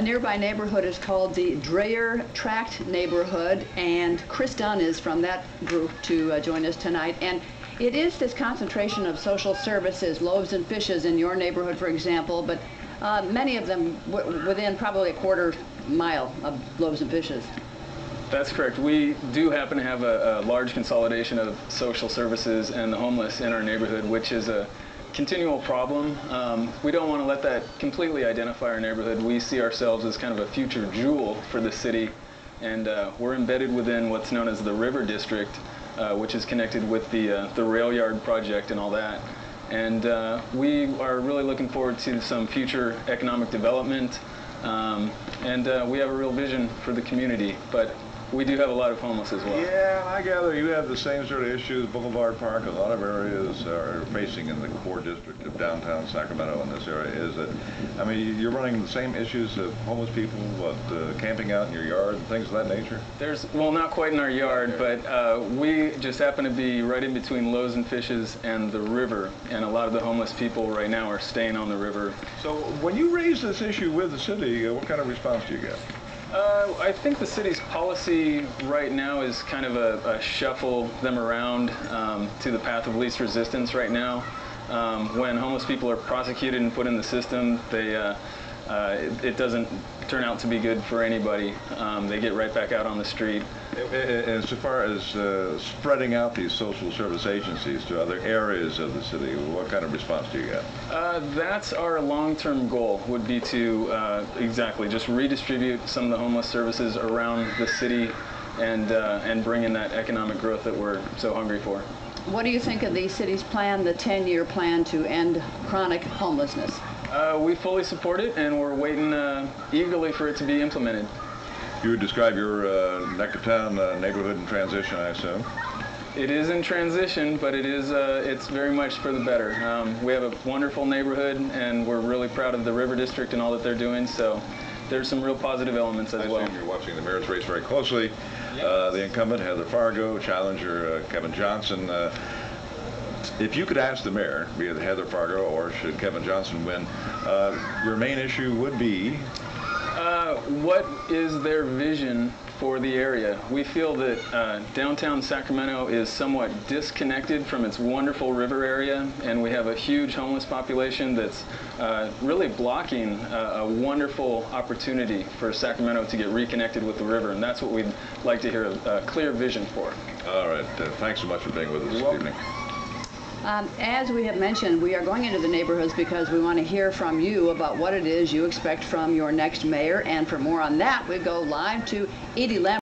A nearby neighborhood is called the Dreher Tract neighborhood, and Chris Dunne is from that group to join us tonight. And it is this concentration of social services, loaves and fishes in your neighborhood, for example, but many of them within probably a quarter mile of loaves and fishes. That's correct. We do happen to have a large consolidation of social services and the homeless in our neighborhood, which is a continual problem. We don't want to let that completely identify our neighborhood. We see ourselves as kind of a future jewel for the city, and we're embedded within what's known as the River District, which is connected with the rail yard project and all that. And we are really looking forward to some future economic development, and we have a real vision for the community. But we do have a lot of homeless as well. Yeah, I gather you have the same sort of issues Boulevard Park, a lot of areas are facing in the core district of downtown Sacramento in this area. Is that, I mean, you're running the same issues of homeless people, camping out in your yard and things of that nature? Well, not quite in our yard, but we just happen to be right in between Loaves and Fishes and the river, and a lot of the homeless people right now are staying on the river. So when you raise this issue with the city, what kind of response do you get? I think the city's policy right now is kind of a shuffle them around to the path of least resistance right now. When homeless people are prosecuted and put in the system, it doesn't turn out to be good for anybody. They get right back out on the street. And so far as spreading out these social service agencies to other areas of the city, what kind of response do you get? That's our long-term goal, would be to exactly just redistribute some of the homeless services around the city and bring in that economic growth that we're so hungry for. What do you think of the city's plan, the 10-year plan to end chronic homelessness? We fully support it, and we're waiting eagerly for it to be implemented. You would describe your neck of town neighborhood in transition, I assume? It is in transition, but it's very much for the better. We have a wonderful neighborhood, and we're really proud of the River District and all that they're doing, so there's some real positive elements as well. I assume you're watching the mayor's race very closely. Yes. The incumbent, Heather Fargo, challenger, Kevin Johnson. If you could ask the mayor, be it Heather Fargo or should Kevin Johnson win, your main issue would be? What is their vision for the area? We feel that downtown Sacramento is somewhat disconnected from its wonderful river area, and we have a huge homeless population that's really blocking a wonderful opportunity for Sacramento to get reconnected with the river, and that's what we'd like to hear a clear vision for. All right. Thanks so much for being with us this evening. As we have mentioned, we are going into the neighborhoods because we want to hear from you about what it is you expect from your next mayor. And for more on that, we go live to Edie Lemon.